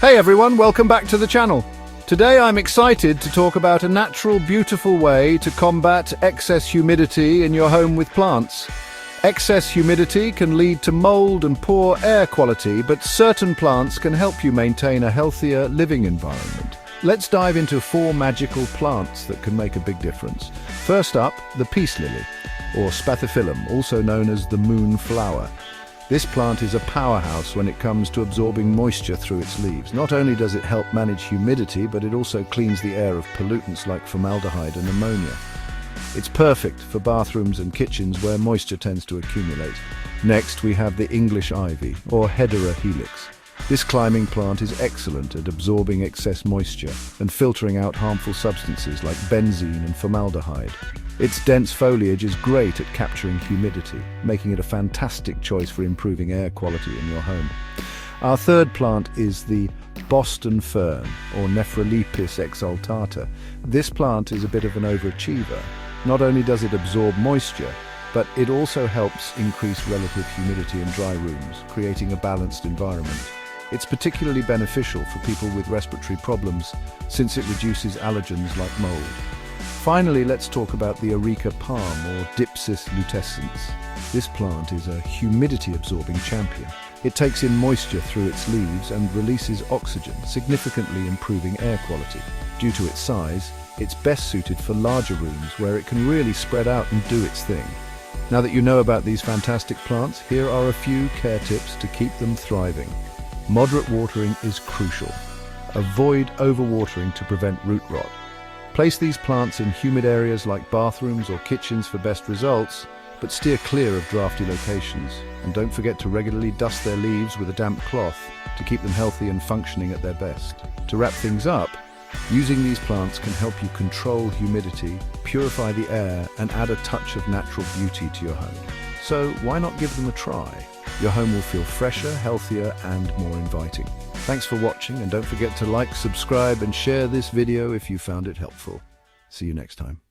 Hey everyone, welcome back to the channel. Today I'm excited to talk about a natural, beautiful way to combat excess humidity in your home with plants. Excess humidity can lead to mold and poor air quality, but certain plants can help you maintain a healthier living environment. Let's dive into 4 magical plants that can make a big difference. First up, the peace lily, or Spathiphyllum, also known as the moon flower. This plant is a powerhouse when it comes to absorbing moisture through its leaves. Not only does it help manage humidity, but it also cleans the air of pollutants like formaldehyde and ammonia. It's perfect for bathrooms and kitchens where moisture tends to accumulate. Next, we have the English ivy, or Hedera helix. This climbing plant is excellent at absorbing excess moisture and filtering out harmful substances like benzene and formaldehyde. Its dense foliage is great at capturing humidity, making it a fantastic choice for improving air quality in your home. Our third plant is the Boston fern, or Nephrolepis exaltata. This plant is a bit of an overachiever. Not only does it absorb moisture, but it also helps increase relative humidity in dry rooms, creating a balanced environment. It's particularly beneficial for people with respiratory problems since it reduces allergens like mold. Finally, let's talk about the Areca palm, or Dipsis lutescens. This plant is a humidity-absorbing champion. It takes in moisture through its leaves and releases oxygen, significantly improving air quality. Due to its size, it's best suited for larger rooms where it can really spread out and do its thing. Now that you know about these fantastic plants, here are a few care tips to keep them thriving. Moderate watering is crucial. Avoid overwatering to prevent root rot. Place these plants in humid areas like bathrooms or kitchens for best results, but steer clear of drafty locations. And don't forget to regularly dust their leaves with a damp cloth to keep them healthy and functioning at their best. To wrap things up, using these plants can help you control humidity, purify the air, and add a touch of natural beauty to your home. So why not give them a try? Your home will feel fresher, healthier, and more inviting. Thanks for watching, and don't forget to like, subscribe, and share this video if you found it helpful. See you next time.